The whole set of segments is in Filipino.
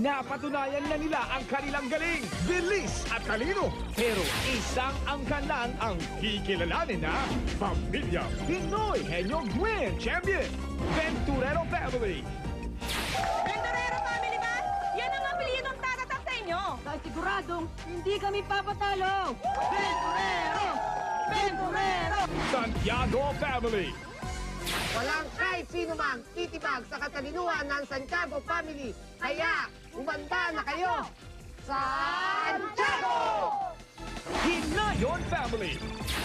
Napatunayan na nila ang kanilang galing, bilis at talino. Pero isang angkan lang ang kikilalanin na Pamilya Pinoy Henyo Grand Champion, Venturero Family. Venturero family ba? Yan ang apelyidong tatatak sa inyo. Dahil siguradong hindi kami papatalo! Venturero! Venturero! Santiago Family. Walang kahit sino mang titibag sa katalinuhan ng Santiago family. Kaya, umanda na kayo! Santiago! Hinayon Family.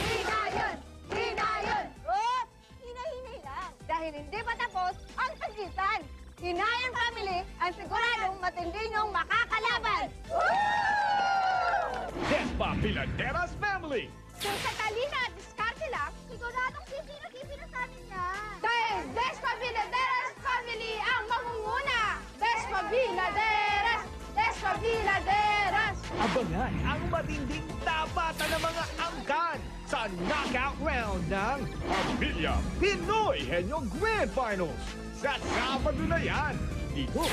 Hinayon! Hinayon! Oh, hinahinay lang. Dahil hindi pa tapos ang sagitan. Hinayon family ang siguradong matindi niyong makakalaban. Despa Piladeras Family. Kung sa talina at diskarte lang, siguradong sisino-sisino sa amin yan. Dahil Despa Villaderas family ang mangunguna. Despa Villaderas! Despa Villaderas! Abangan ang matinding tapatan ng mga angkan sa knockout round ng Pamilya Pinoy Henyo Grand Finals. Sa Sabado na yan, dito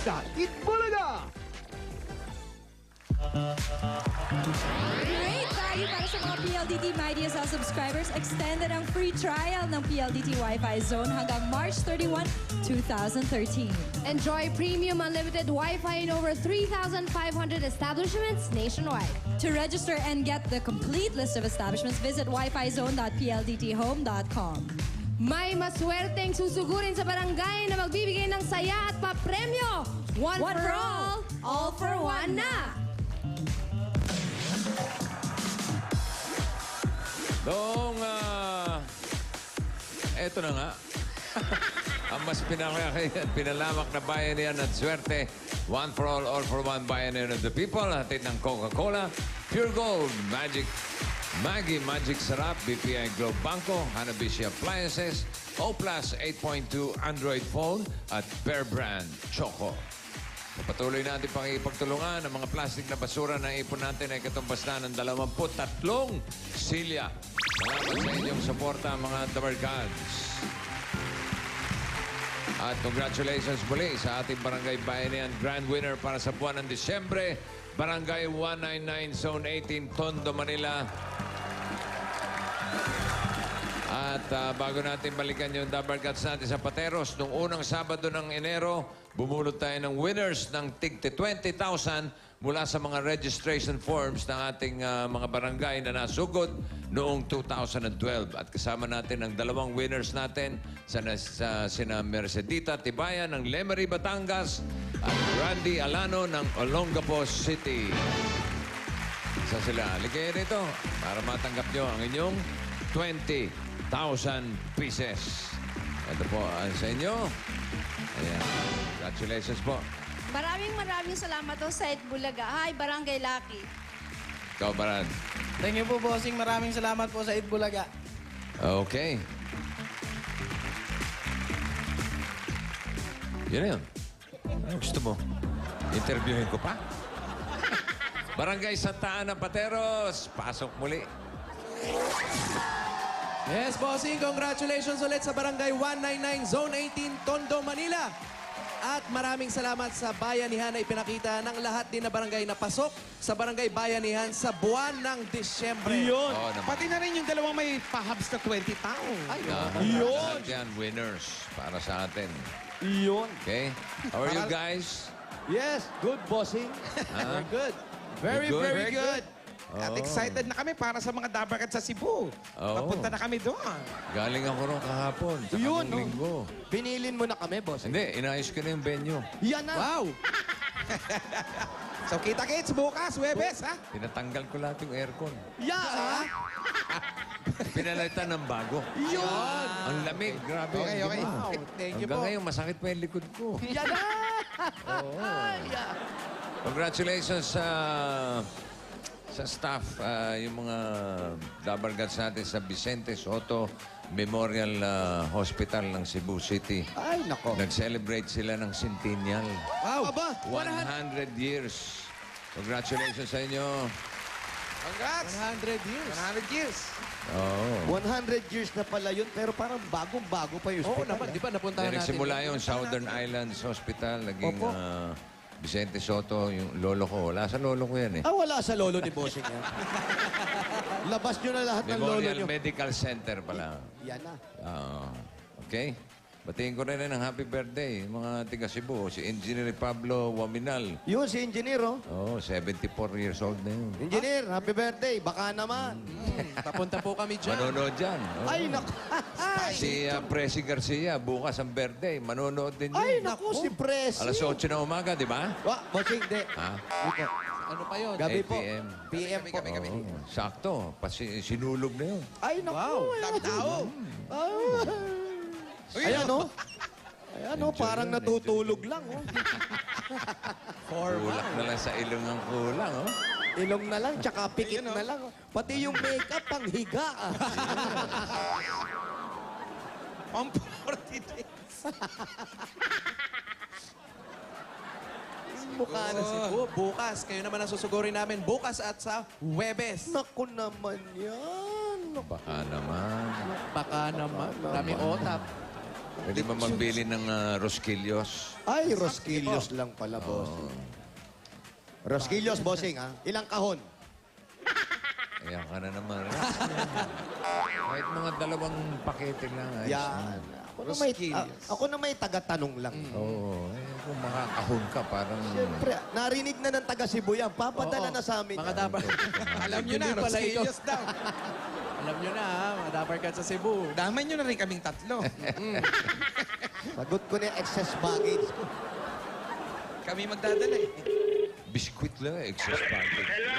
sa Itbulaga. Great value para sa mga PLDT MyDSL subscribers. Extended ang free trial ng PLDT Wi-Fi Zone hanggang March 31, 2013. Enjoy premium unlimited Wi-Fi in over 3,500 establishments nationwide. To register and get the complete list of establishments, visit wifizone.pldthome.com. May maswerteng susugurin sa barangay na magbibigay ng saya at papremyo. One for all for one na. Eto na nga. Ang mas pinalamak na bayanihan at swerte. One for all for one bayanihan of the people. Hatid ng Coca-Cola, Pure Gold, Maggie Magic Sarap, BPI Globe Banco, Hanabishi Appliances, O-Plus 8.2 Android phone, at Bear Brand Choco. Patuloy natin pang ipagtulungan ang mga plastic na basura na ipon natin ay katumbas na ng 23 silya. Salamat sa inyong suporta, mga Dabarkads. At congratulations muli sa ating Barangay Bayanihan Grand Winner para sa buwan ng Disyembre, Barangay 199 Zone 18, Tondo, Manila. At bago natin balikan yung Dabarkads natin sa Pateros, nung unang Sabado ng Enero, bumulot tayo ng winners ng tig 20,000 mula sa mga registration forms ng ating mga barangay na nasugod noong 2012. At kasama natin ang dalawang winners natin sina Mercedita Tibayan ng Lemery, Batangas at Randy Alano ng Olongapo City. Isa sila. Ligay rito para matanggap nyo ang inyong 20,000 pieces. Ito po sa inyo. Ayan. Congratulations po. Maraming salamat po sa Itbulaga. Hi, Barangay Lucky. Ikaw, Barad. Thank you po, bossing. Maraming salamat po sa Itbulaga. Okay. Yun na yun. Ano gusto mo? Interviewin ko pa? Barangay Santa Ana, Pateros. Pasok muli. Yes, bossing. Congratulations ulit sa Barangay 199 Zone 18, Tondo, Manila. At maraming salamat sa bayanihan na ipinakita ng lahat din na barangay na pasok sa Barangay Bayanihan sa buwan ng Disyembre. Yun. Oo naman. Pati na rin yung dalawang may pahabs na 20 tao. Ay, Yun. Lahat yan, winners para sa atin. Yun. Okay? How are you guys? Yes, good bossing. Huh? good. Very, Good? very Very good. At excited na kami para sa mga Dabarkad sa Cebu. Papunta na kami doon. Galing ako ron kahapon. Sa Yun, kamong linggo. Binilin mo na kami, boss. Hindi, inayos ko na yung venue. Yan na. Wow. So, kita-kits bukas, Webes, ha? Tinatanggal ko lahat yung aircon. Yeah. Pinalitan ng bago. Yun. Ang lamig, grabe. Okay, okay. Wow. Thank you Hanggang po. ngayon, masakit pa yung likod ko. Yan na. Congratulations sa staff, yung mga Dabarkads natin sa Vicente Soto Memorial Hospital ng Cebu City. Ay, nako. Nag-celebrate sila ng centennial. Wow. Aba, 100 years. Congratulations sa inyo. Congrats. 100 years. 100 years. Oo. 100 years na pala yun, pero parang bagong-bago pa yung Oo hospital. naman, di ba? Napuntahan natin. Nagsimula yung Southern Islands Hospital, naging Vicente Soto, yung lolo ko. Wala sa lolo ko yan eh. Ah, wala sa lolo ni Bossing yan. Labas nyo na lahat ng lolo Memorial nyo. Medical Center pala. Yan na. Okay. Batiin ko rin ng happy birthday, mga tiga Cebu. Si Engineer Pablo Waminal. Yun, si Engineer, oh. Oh, 74 years old na yun. Engineer, happy birthday. Baka naman. Papunta po kami dyan. Manonood dyan. Oh. Ay, naku. Si Presi Garcia, bukas ang birthday. Manonood din Ay, yun. naku, si Presi. Alas 8 na umaga, di ba? Bossing, di. Ha? Dito. Ano pa yun? Gabi 8 po. PM. PM po. Oo, sakto. Sinulog na yun. Ay, naku. Wow. Dami tao. Ayan, oh. Ayan, oh. Parang natutulog lang, oh. Kulak na lang sa ilong ang kulang, oh. Ilong na lang, tsaka pikit na lang. Oh. Pati yung makeup, pang higa. Ah. Pang 40 days. Mukha na si Oh, bukas. Kayo naman ang susugurin namin. Bukas at sa Huwebes. Naku naman yan. Baka naman. Baka naman. Dami otap. Pwede ba magbili ng Rosquillos? Ay, Rosquillos lang pala, bossing. Rosquillos, bossing, ha? Ilang kahon? Ayan ka na naman. Relax lang. Kahit mga 2 pakete lang. Ayos Yan. na. Ako na may taga-tanong lang. Oo. Kung makakahon ka, parang... Siyempre, narinig na ng taga Cebu yan. Papadala na sa amin. Mga yan. dabar. Alam nyo na, Hindi pala ikaw. Rosquillos daw. Alam nyo na, ha? Mga dabar ka sa Cebu. Damay nyo na rin kaming 3. Sagot ko na yung excess baggage ko. Kami magdadala eh. Biskuit lang, excess package. Hello!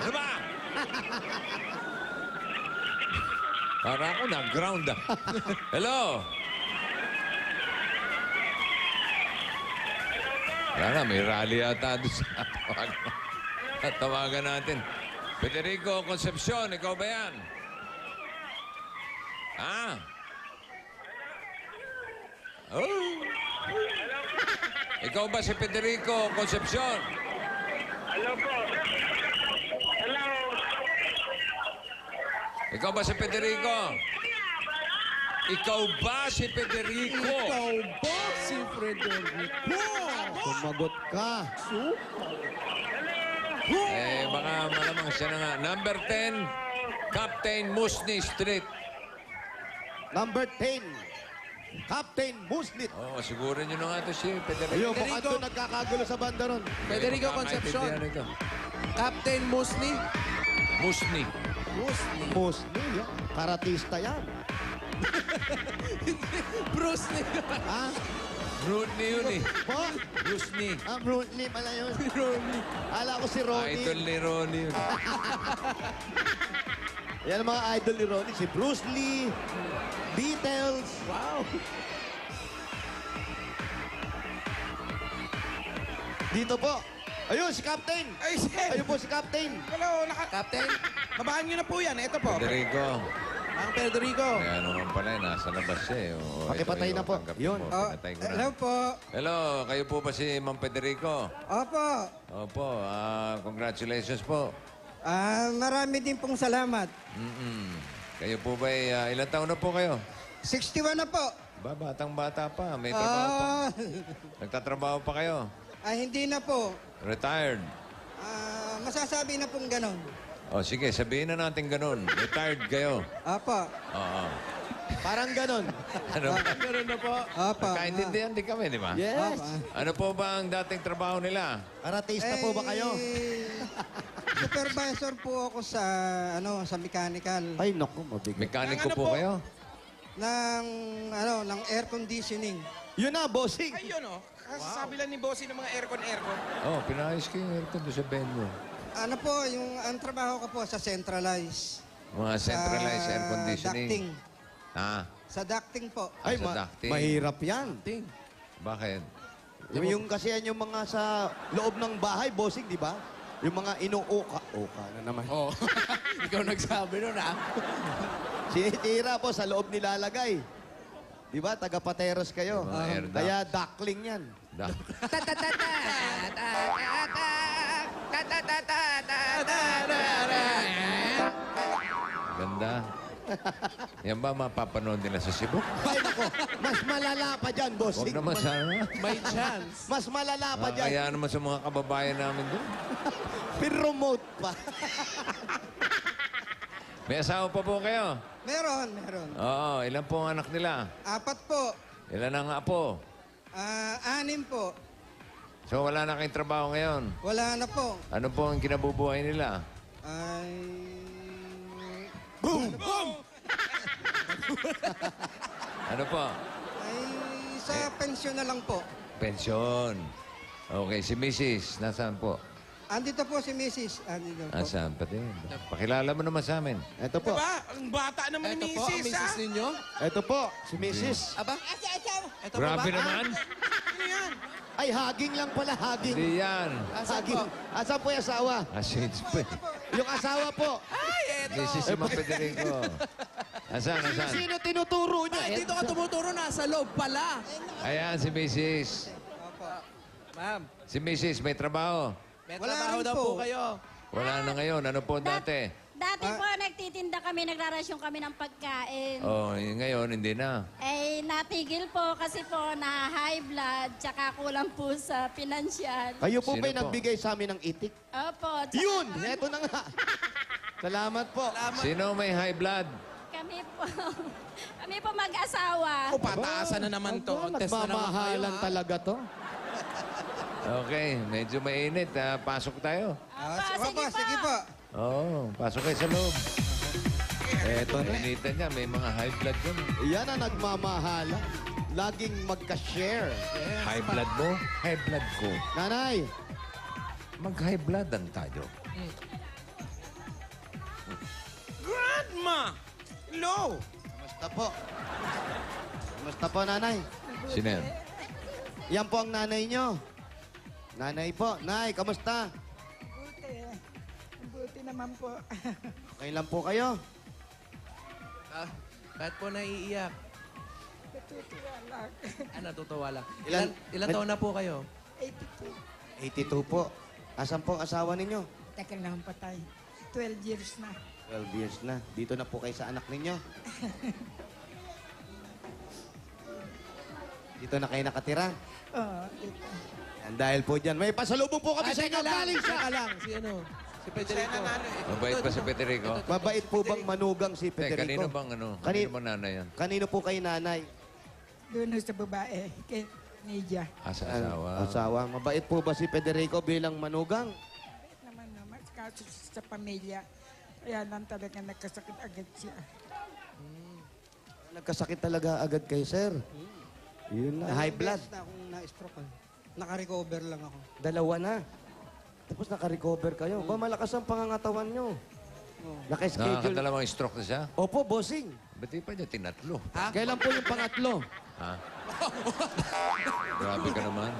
Ano ba? Para ako na-ground ah. Hello? Wala na, may rally yata doon sa tawagan natin. Federico Concepcion, ikaw ba yan? Ha? Oh. Ikaw ba si Federico Concepcion? Hello po. Hello. Ikaw ba si Federico? Ikaw ba si Federico? Ikaw ba si Frederico? Sumagot ka. Baka malamang siya na nga. Number 10, Captain Musni Street. Number 10, Captain Muslit. Oo, siguro nyo na nga ito si Federico. Ayun, mukhang doon nagkakagulo sa banda ron. Federico Concepcion. Captain Musni. Musni. Musli, yan. Karatista yan. Bruce Lee. Ha? Brutney yun eh. Po? Brutney. Ah, Brutney pala yun. Ronnie. Ala ko si Ronnie. Idol ni Ronnie yun. Yan ang mga idol ni Ronnie. Si Bruce Lee, Beatles. Wow. Dito po. Ayun, si Captain. Ay, sir. Ayun po si Captain. Hello, Captain. Babaan nyo na po yan. Ito po. Federico. Ang Federico. Kaya naman pala, nasa labas siya eh. Oo, Pakipatay ito, na po. tanggapin Yun. mo. Pinatay ko na. Hello po. Hello, kayo po ba si Ma'am Federico? Opo. Opo, congratulations po. Marami din pong salamat. Kayo po ba, ilang taon na po kayo? 61 na po. Ba, batang-bata pa. May trabaho pa. Nagtatrabaho pa kayo? Hindi na po. Retired? Masasabi na pong ganon. O sige, sabihin na natin ganun. Retired kayo. Opo. Oo. Parang ganon. Ano ba? Ganun na po. Opo. Nagkaintindihan din kami, di ba? Yes. Ano po ba ang dating trabaho nila? Karatista po ba kayo? Supervisor po ako sa sa mechanical Ay, naku, mabigat. Mekaniko Ng ano po po? kayo? ng air conditioning. Yun na, bossing. Ayun o. Kasasabi lang ni Bossy ng mga aircon. Oh, pinayos kayo aircon doon sa venue. Ano po, ang trabaho ko po sa centralized. Mga centralized air conditioning. Ducting. Ah, Sa ducting po. Ay, sa ducting. mahirap yan. Bakit? Yung kasi yan yung mga sa loob ng bahay, bossing, di ba? Yung mga inuuka. Uka na naman. Oh. Ikaw nagsabi nun, ha? Sinitira po, sa loob nilalagay. Di ba? Taga-pateros kayo. Mga air ducts. Kaya duckling yan. Ganda. Yan ba mapapanood nila sa Cebu? Ay, nako. Mas malala pa dyan, Huwag bossing. naman sana. May chance. Mas malala pa dyan. Kaya naman sa mga kababayan namin doon. Pinromote pa. May asawa pa po kayo? Meron. Oo, ilan po ang anak nila? 4 po. Ilan ang apo? 6 po. So wala na kayong trabaho ngayon? Wala na po. Ano po ang kinabubuhay nila? Ay... Boom! Boom! Ano po? Ay, sa pensyon na lang po. Pensyon. Okay, si Mrs. Nasaan po? Andito po si Mrs. Andito po. Nasaan pa din? Pakilala mo naman sa amin. Ito po. Diba? Ang bata naman Ito ni po ang Mrs. misis ninyo. Ito po, si Mrs. Aba? Ito po Grabe ba? naman. Ay, haging lang pala, haging. Hindi yan. Haging. Asan po yung asawa? Shades pa eh. Yung asawa po. Hindi si Simang Federico. Asan? Sino tinuturo niya? Ay, dito ka tumuturo, nasa loob pala. Ayan, si Mrs. Ma'am, Si Mrs. may trabaho. may Wala trabaho rin daw po. po kayo. Wala na ngayon. Ano po dati? Dati po, nagtitinda kami, nagrarasyon kami ng pagkain. Oh, ngayon, hindi na. Eh, natigil po kasi po na high blood, tsaka kulang po sa pinansyal. Kayo po Sino ba'y po? nagbigay sa amin ng itik? Opo, tsaka Yun! Eto na nga. Salamat po. Sino may high blood? kami po, kami po mag-asawa. O, pataasan na naman to. Test na naman kayo, Nagmamahalan ha? talaga to. Okay, medyo mainit. Pasok tayo. Sige po. Oo, pasok kayo sa loob. Eto, initan niya. May mga high blood yun. Yan ang nagmamahalan. Laging magka-share. High blood mo? High blood ko. Nanay, Mag-high bloodan tayo. Grandma! Hello! kamusta po? Kamusta po, nanay? Sino yan? Yan po ang nanay nyo. Nanay po. Nay, kamusta? Buti naman po. Okay lang po kayo? Ah, bakit po naiiyak? Natutuwa lang. Natutuwa lang. Ilan- Ilan taon na po kayo? 82. 82 po. Asan po ang asawa ninyo? Tagal na akong patay. 12 years na. 12 years na. Dito na po kayo sa anak ninyo. Dito na kayo nakatira. Oo, ito. Yan, dahil po dyan. May pasalubong po kami sa inyo. Galing siya. Teka lang. Si ano? Si Federico. Mabait pa si Federico? Mabait po bang manugang si Teka, kanino Federico? bang ano? Kanino- Kanino bang nanay yan? Kanino po kayo nanay? Doon sa babae. Kay Nidia. Sa asawa. Asawa. Mabait po ba si Federico bilang manugang? Naman, kaso sa pamilya. Kaya lang talaga nagkasakit agad siya. Nagkasakit talaga agad kay sir. Yun na. High blood. Na akong na-stroke. Naka-recover lang ako. Dalawa na. Tapos naka-recover kayo. Ba, malakas ang pangangatawan nyo. Naka-schedule. Nakakadalawang stroke na siya? Opo, bossing. Ba't di pa niya tinatlo? Kailan po yung pangatlo? Ha? Grabe ka naman.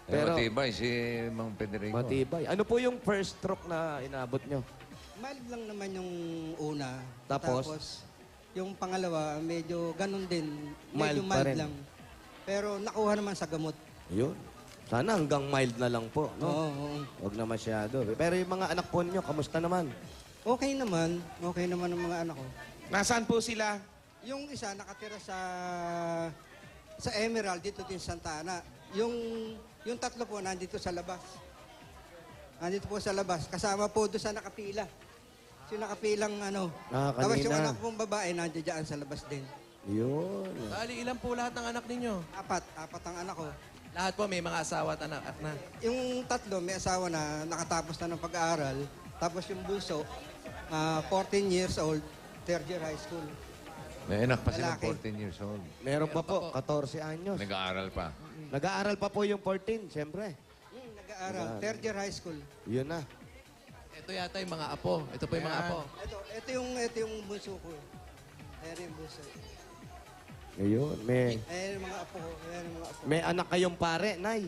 Pero Pero- matibay si Mang Federico. Matibay. Ano po yung first stroke na inabot nyo? Mild lang naman yung una. Tapos? Yung pangalawa, medyo ganun din. Mild Medyo pa mild rin. lang. Pero nakuha naman sa gamot. Yun. Sana hanggang mild na lang po. No? Oo. Huwag na masyado. Pero yung mga anak po ninyo, kamusta naman? Okay naman. Okay naman ang mga anak ko. Nasaan po sila? Yung isa nakatira sa Emerald, dito din sa Santa Ana. Yung tatlo po nandito sa labas. Nandito po sa labas. Kasama po doon sa nakapila. Yung nakapilang ano. Tapos yung kanina. anak pong babae nandiyan dyan sa labas din. Yun. Bali, ilan po lahat ng anak ninyo? Apat ang anak ko. Lahat po may mga asawa at anak na. Yung tatlo may asawa na nakatapos na ng pag-aaral. Tapos yung bunso, 14 years old, third year high school. May anak pa sila, Lalaki. 14 years old. Meron pa po, 14 anyos. Nag-aaral pa. Nag-aaral pa po yung 14, siyempre. Nag-aaral, third year high school. Yun na. Ito yata yung mga apo. Ito po yung mga apo. Ito yung bunso ko. Ayan yung bunso. Ayun, may... Ayan yung mga apo ko. Ayan yung mga apo. May anak kayong pare, Nay.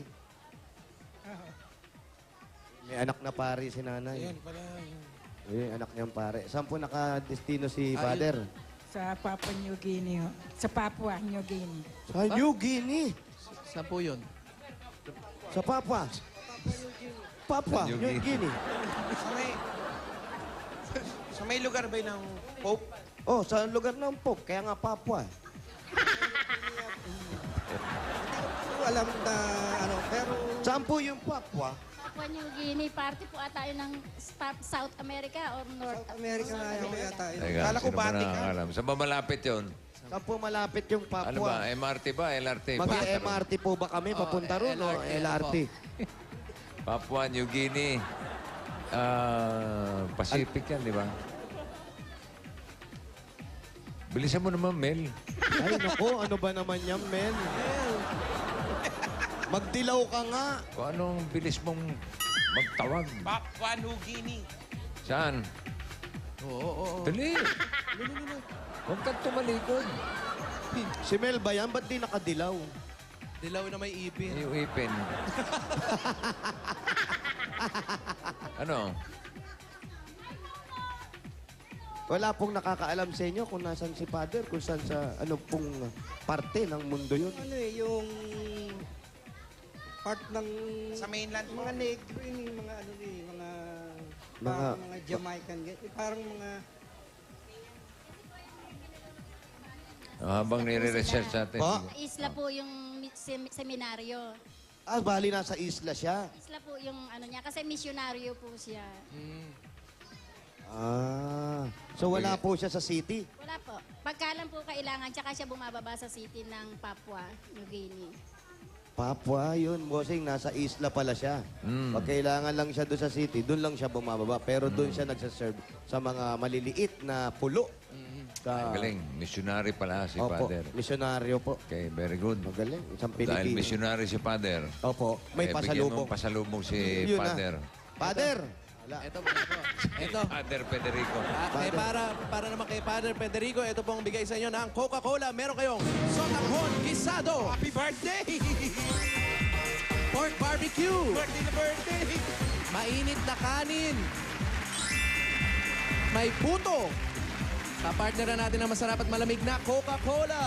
May anak na pare si nanay. Ayun pala. Ayun, anak niyang pare. Saan po nakadestino si father? Sa Papua New Guinea. Sa Papua New Guinea. Sa New Guinea. Saan po yun? Sa Papua. Papua, New New Guinea. Guinea. Sa may lugar ba ng Pope? Oh, sa lugar ng Pope. Kaya nga Papua. Hindi ko alam na ano, pero... Saan po yung Papua? Papua New Guinea, party po ata yun ng South America or North America nga yung yata yun. Teka, Kala ko sino ba Vatican. nakakalam? Saan ba malapit yun? Saan po malapit yung Papua? Ano ba? MRT ba? LRT? Mag-MRT po ba kami papunta ron o LRT? Papua New Guinea. Pacific yan, di ba? Bilisan mo naman, Mel. Ay, naku, ano ba naman yan, men? Magdilaw ka nga. Kung anong bilis mong magtawag. Papua New Guinea. Saan? Oo. Dali. Huwag kang tumalikod. Si Mel ba yan? Ba't di nakadilaw? Dilaw na may ipin. Yung ipin. Ano? Wala pong nakakaalam sa inyo kung nasan si Father, kung saan sa ano pong parte ng mundo yun. Ano eh, yung part ng Sa mainland po. mga negro yun, yung mga ano eh, mga Mga- mga Jamaican, parang mga Habang nire-research natin. Pa? Isla po yung seminaryo. Ah, bali nasa isla siya. Isla po yung ano niya, kasi misyonaryo po siya. Ah, so wala po siya sa city. Wala po. Pagkalan po kailangan, tsaka siya bumababa sa city ng Papua New Guinea. Papua, yun, bossing, nasa isla pala siya. Pag kailangan lang siya doon sa city, doon lang siya bumababa. Pero doon siya nagsaserve sa mga maliliit na pulo. Sa, Galing. Missionary pala si Opo, Father. misyonaryo po. Okay, very good. Magaling, isang Dahil Pilipino. missionary si Father. Opo, may bigyan pasalubong. mong pasalubong si Yun na. Father. Father! Wala. Ito, wala po. Ito. Father Federico. At para naman kay Father Federico, ito pong bigay sa inyo ng Coca-Cola. Meron kayong sotanghon gisado, Happy birthday! pork barbecue, Birthday na birthday! mainit na kanin, may puto, kapartneran natin ang masarap at malamig na Coca-Cola.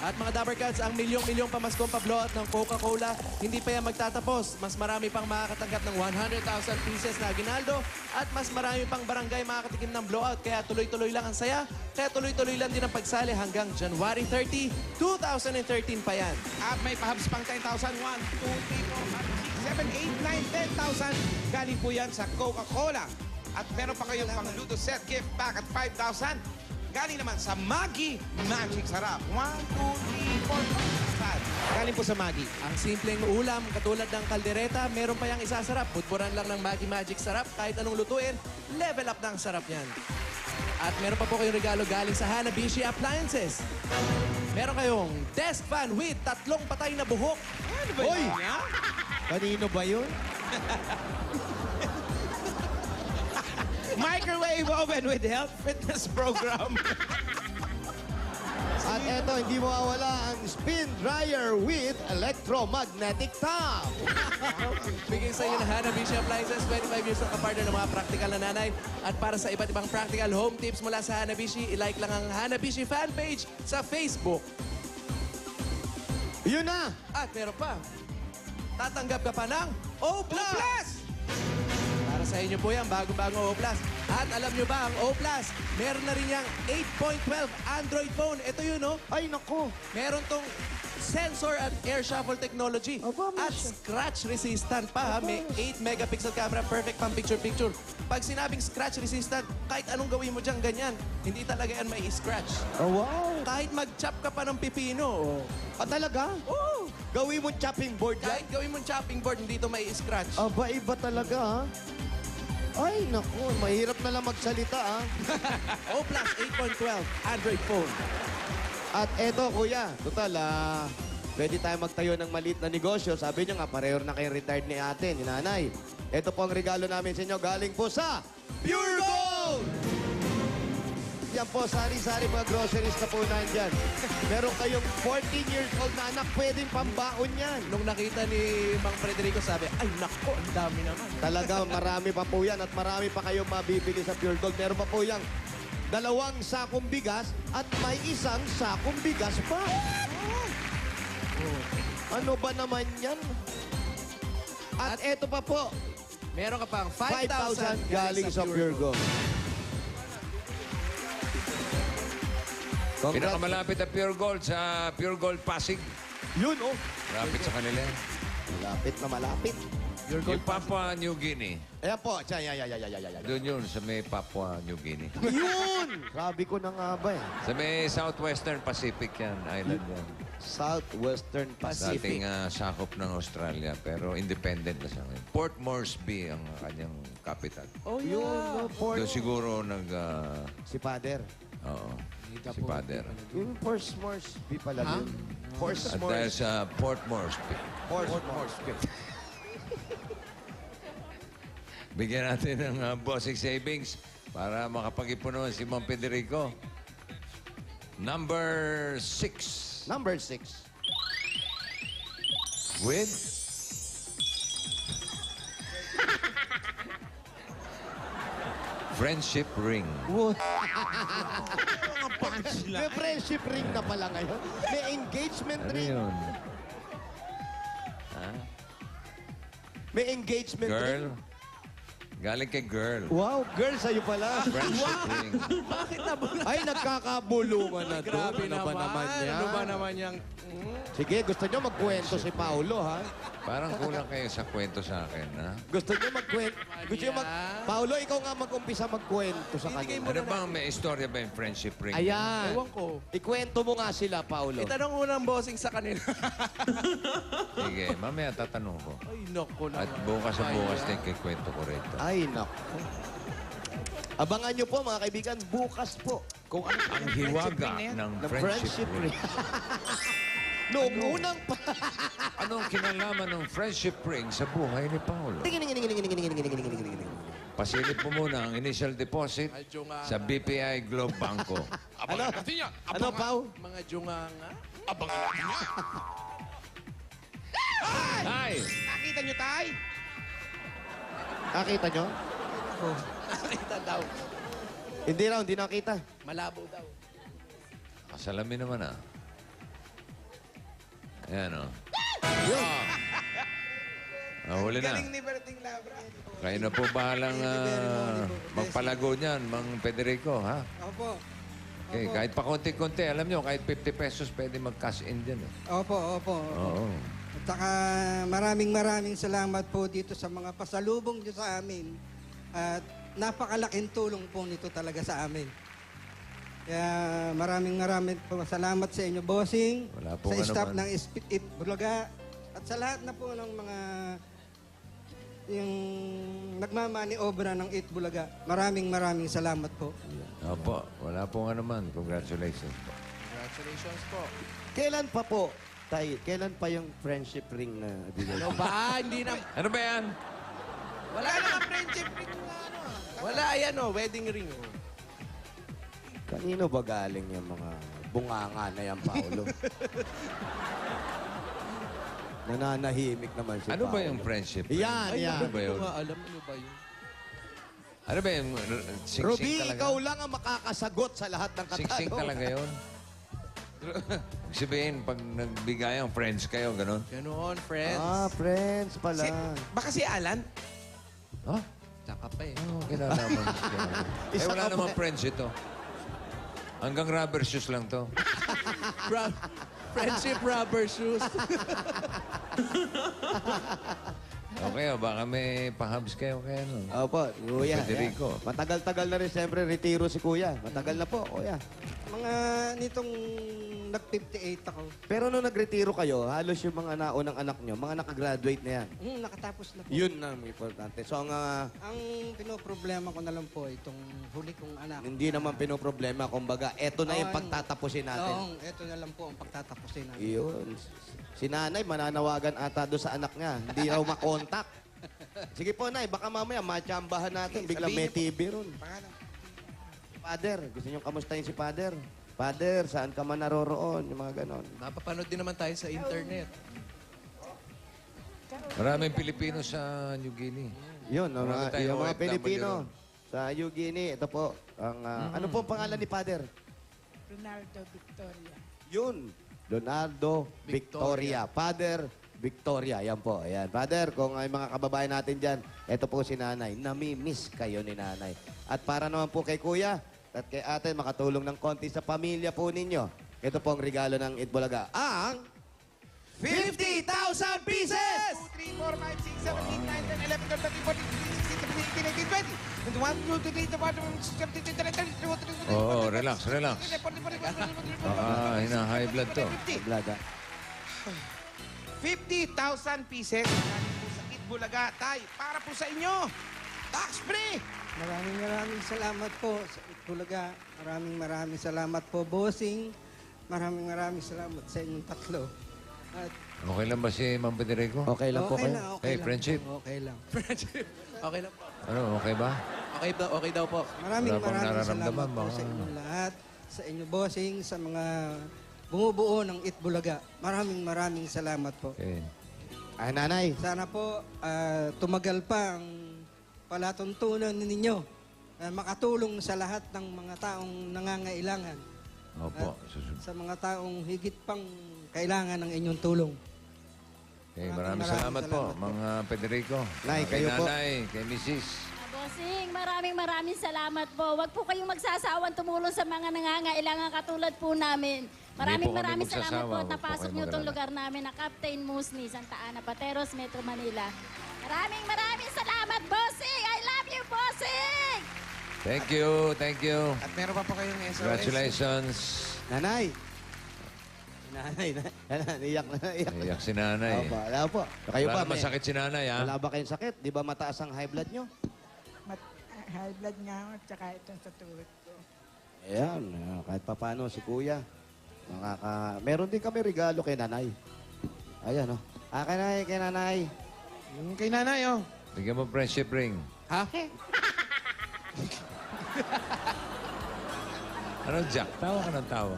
At mga Dabber Cats, ang milyong-milyong pamaskong pa-blowout ng Coca-Cola, hindi pa yan magtatapos. Mas marami pang makakatanggap ng 100,000 pieces na aguinaldo at mas marami pang barangay makakatikim ng blowout. Kaya tuloy-tuloy lang ang saya. Kaya tuloy-tuloy lang din ang pagsali hanggang January 30, 2013 pa yan. At may pahabs pang 10,000. 1, 2, 3, 4, 5, 6, 7, 8, 9, 10,000. Galing po yan sa Coca-Cola. At meron pa kayong pang Ludo set gift back at 5,000. Galing naman sa Maggi Magic Sarap. 1, 2, 3, 4, 5. Galing po sa Maggi. Ang simpleng ulam, katulad ng kaldereta, meron pa yung isasarap. Budburan lang ng Maggi Magic Sarap. Kahit anong lutuin, level up na ang sarap yan. At meron pa po kayong regalo galing sa Hanabishi Appliances. Meron kayong desk fan with 3 patay na buhok. Ano ba Hoy! yan? Kanino ba yun? Microwave oven with health fitness program. At eto, hindi mawawala ang spin dryer with electromagnetic top. Bigay sa inyo ng Hanabishi Appliances, 25 years ng kapartner ng mga practical na nanay. At para sa iba't ibang practical home tips mula sa Hanabishi, i-like lang ang Hanabishi fan page sa Facebook. Yun na! At meron pa, tatanggap ka pa ng O+! Para sa inyo po yan, bagong-bagong O+. At alam nyo ba, ang O+, meron na rin yung 8.12 Android phone. Ito yun, no? Ay, nako! Meron tong sensor at air shuffle technology. At scratch resistant pa, ha? May 8 megapixel camera, perfect pang picture-picture. Pag sinabing scratch resistant, kahit anong gawin mo dyan, ganyan. Hindi talaga yan may scratch. Oh, wow! Kahit mag-chop ka pa ng pipino. Ah, talaga? Oh! Gawin mo chopping board yan? Kahit gawin mong chopping board, hindi ito may scratch. Aba, iba talaga, ha? Ay, naku, mahirap na lang magsalita, ha? O+, 8.12 Android phone. At eto, kuya, total, pwede tayo magtayo ng maliit na negosyo. Sabi niyo nga, pareho na kayong retired ni ate, ni nanay. Ito po ang regalo namin sa inyo, galing po sa Pure Gold! Yan po, sari-sari mga groceries na po nandyan. Meron kayong 14 years old na anak, pwedeng pambaon yan. Nung nakita ni Mang Frederico, sabi, ay nako, ang dami naman. Talaga, marami pa po yan at marami pa kayong mabibili sa Pure Gold. Meron pa po yang 2 sakong bigas at may 1 sakong bigas pa. Ano ba naman yan? At eto pa po, Meron ka pang 5,000 galing sa Pure Gold. Pinakamalapit na Pure Gold sa Pure Gold Pasig. Yun, oh. Malapit sa kanila. Malapit na malapit. Yung Papua New Guinea. Ayan po. Yan. Doon yun, sa may Papua New Guinea. Yun! Sabi ko na nga ba eh. Sa may Southwestern Pacific yan, island yan. Southwestern Pacific. Dating sakop ng Australia, pero independent na siya ngayon. Port Moresby ang kanyang capital. Oh, Yun, no, Port. Doon siguro Si Father. Oo, si Father. Yung Port Moresby pala yun. Port At dahil sa Port Moresby, Moresby. bigyan natin ng bossing savings para makapag-ipunon si Ma'am Federico. Number 6. Number 6. With friendship ring. May friendship ring na pala ngayon. May engagement Ano ring. yun? Ha? May engagement ring. Girl? Galing kay girl. Wow, girl, sa'yo pala. Friendship ring. Bakit na ba? Ay, nagkakabulungan na to. Grabe Ano ba naman yan? Ano ba naman yung... Sige, gusto nyo magkwento si Paulo, ha? Parang kulang kayo sa kwento sa akin, ha? Gusto nyo magkwento? Gusto nyo Paulo, ikaw nga mag-umpisa magkwento sa kanya. Ano bang may istorya ba yung friendship ring? Ayan. Ewan ko. Ikwento mo nga sila, Paulo. Itanong mo ng bossing sa kanila. Sige, mamaya tatanong ko. Ay, naku naman. At bukas sa bukas din kikwento ko rin. Ay, naku. Abangan nyo po, mga kaibigan, bukas po. Kung ano Ang hiwaga ng friendship ring. Noong unang pa. Anong kinalaman ng friendship ring sa buhay ni Paolo? Pasilip mo muna ang initial deposit sa BPI Globe Banco. Ano? Ano, Pau? Mga junganga. Ay! Nakita nyo, Tay? Nakita nyo? Nakita daw. Hindi raw, hindi nakita. Malabo daw. Kasalamin naman, ah. Ayan, oh. Huli na. Galing ni Berting Labra. Kayo na po bahalang magpalago niyan, Mang Federico, ha? Opo. Okay, kahit pa konti-konti, alam nyo, kahit 50 pesos pwede mag-cash in dyan. Eh. Opo. Oo. At saka maraming salamat po dito sa mga pasalubong niyo sa amin. At napakalaking tulong po nito talaga sa amin. Kaya maraming po salamat sa inyo, bossing, Wala po sa nga staff naman. ng It Bulaga, at sa lahat na po ng mga yung nagmamani obra ng It Bulaga. Maraming salamat po. Opo, wala po nga naman. Congratulations po. Congratulations po. Kailan pa po, Tay? Kailan pa yung friendship ring na bigay? Ano ba? Hindi na... Ano ba yan? Wala na friendship ring na ano. Wala, ayan o. Wedding ring o. Kanino ba galing yung mga bunganga na yan, Paulo? Nananahimik naman si Ano Paulo. ba yung friendship ring? Yan. Ano ba yun? Hindi ko nga alam ano ba yun. Ano ba yung singsing Ruby, talaga? ikaw lang ang makakasagot sa lahat ng katanungan. Singsing talaga yun? Sabihin, pag nagbigay ang friends kayo, gano'n? Ganoon, friends. Ah, friends pala. Baka si Alan? Ha? Tsaka pa eh. Ano kinalaman? Isa wala ka namang pa. friends ito. Hanggang rubber shoes lang to. Friendship rubber shoes. Okay, baka may pahabs kayo kaya no? Opo, Kuya. Federico. Yan. Matagal-tagal na rin siyempre retiro si Kuya. Matagal na po, Kuya. Mga nitong nag-58 ako. Pero nung nagretiro kayo, halos yung mga naunang anak nyo, mga nakagraduate na yan. Nakatapos na po. Yun na ang importante. So, Ang pinoproblema ko na lang po, itong huli kong anak. hindi naman pinoproblema. Kumbaga, eto na yung pagtatapusin natin. Oo, ito na lang po ang pagtatapusin natin. Yun. Si nanay, mananawagan ata doon sa anak niya. Hindi raw makontak. Sige po, Nay. Baka mamaya matsambahan natin. Biglang may TV ron. Father, gusto nyo kamustahin si Father? Father, saan ka man naroroon? Yung mga ganon. Napapanood din naman tayo sa internet. Maraming Pilipino sa New Guinea. Yun, Marami tayong yung mga OFW Pilipino ron. sa New Guinea. Ito po, ang, ano po ang pangalan ni Father? Ronaldo Victoria. Yun, Leonardo Victoria. Father Victoria, yan po. Ayan. Father, kung ay mga kababayan natin dyan, ito po si Nanay. Nami-miss kayo ni Nanay. At para naman po kay Kuya, at kay ate makatulong ng konti sa pamilya po ninyo. Ito po ang regalo ng Itbulaga. Ang 50,000 pieces! 2, 3, 4, 5, 6, 7, 8, 9, 10, 11, 12, 13, 14, 15, 16, 17, 18, 19, 20, 21, 22, 23, 24, 25, 26, 27, 28, 29, 30, 31, 32, 33, 34, 35, Oo, relax, relax. Hina-high blood to. Blaga. 50,000 pieces galing po sa Itbulaga. Tay, para po sa inyo. Tax free! Maraming salamat po sa Itbulaga. Maraming salamat po, bossing. Maraming salamat sa inyong tatlo. At Okay lang ba si Ma'am Federico? Okay lang po kayo. Hey, friendship. Okay lang. Friendship. Okay lang po. Ano, okay ba? Okay daw po. Maraming Wala bang salamat nararamdaman po ba? sa inyong lahat. Sa inyo, bossing, sa mga bumubuo ng Itbulaga. Maraming salamat po. Okay. Ay, nanay. Sana po tumagal pa ang palatuntunan ninyo. Makatulong sa lahat ng mga taong nangangailangan. Opo. Sa mga taong higit pang kailangan ng inyong tulong. Okay, maraming salamat po, mga Federico. Nay, Kay kayo po. Nanay, kay Mrs. Bossing, maraming salamat po. Huwag po kayong magsasawang tumulong sa mga nangangailangan katulad po namin. Hindi po kami Maraming salamat magsasawa. po at Huwag po napasok kayong niyo itong mag-alala. lugar namin na Captain Musni, Santa Ana, Pateros, Metro Manila. Maraming salamat, Bossing! I love you, Bossing! Thank you, thank you. At meron pa po kayong SOS. Congratulations. Nanay. Nanay. Iyak na. Iyak si nanay. Opo, wala po. Kayo Wala pa, naman sakit si nanay, ha? Wala ba kayong sakit? Di ba mataas ang high blood nyo? High blood nga ako, tsaka itong sa tuhod ko. Ayan, kahit papano si kuya. Meron din kami regalo kay nanay. Ayan, oh. Kay nanay. Kay nanay, oh. Bigyan mo friendship ring. Ha? Ano, Jack? Tawa ka ng tawa.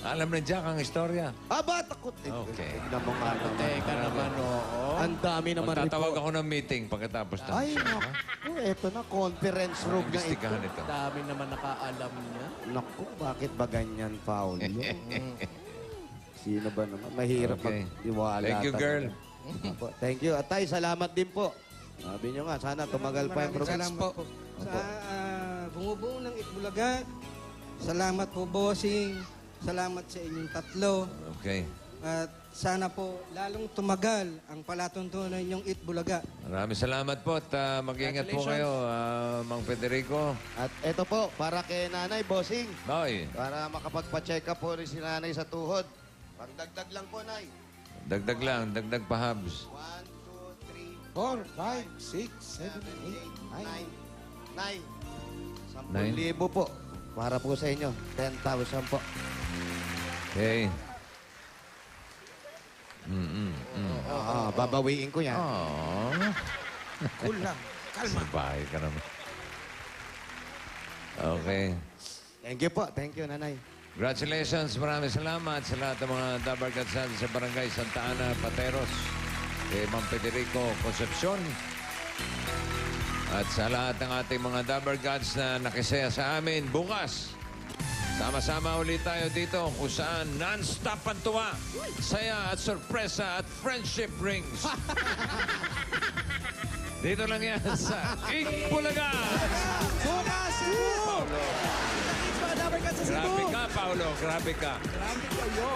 Alam na Jack ang istorya. Aba, takot. Okay. Tignan mo nga naman. Teka naman, oo. Ang dami naman Magtatawag report. ako ng meeting pagkatapos ng Ay, naku. Eto na, conference room na ito. Imbestigahan ito. Dami naman nakaalam niya. Naku, bakit ba ganyan, Paulo? Sino ba naman? Mahirap Okay. mag-iwala. Thank you, girl. Opo, thank you. At tay, salamat din po. Sabi nyo nga, sana tumagal pa yung Maraming program. salamat po. Sa bumubuo ng Itbulaga, salamat po, bossing. Salamat sa inyong tatlo. Okay. At sana po lalong tumagal ang palatuntunan yung Itbulaga. Maraming salamat po at mag-ingat po kayo, Mang Federico. At eto po, para kay nanay, bossing. Noy, Para makapagpa-check up po rin si nanay sa tuhod. Pagdagdag lang po, nay. dagdag lang, dagdag pa Habs. 1, 2, 3, 4, 5, 6, 7, 8, 9. 10,000 po. Para po sa inyo. 10,000 po. Okay. Babawiin ko yan. Aww. Cool lang. Kalma. Sabay ka naman. Okay. Thank you po. Thank you, nanay. Congratulations. Maraming salamat sa lahat ng mga Dabar Cats natin sa Barangay Santa Ana, Pateros. Kay Mang Federico Concepcion. At sa lahat ng ating mga Dabar Gods na nakisaya sa amin bukas. Sama-sama ulit tayo dito kung saan non-stop ang tuwa, saya at sorpresa at friendship rings. Dito lang yan sa Itbulaga. Bukas! Paulo. Mga Dabar Cats sa Cebu! Grabe ka, Paulo. Grabe ka. Grabe kayo.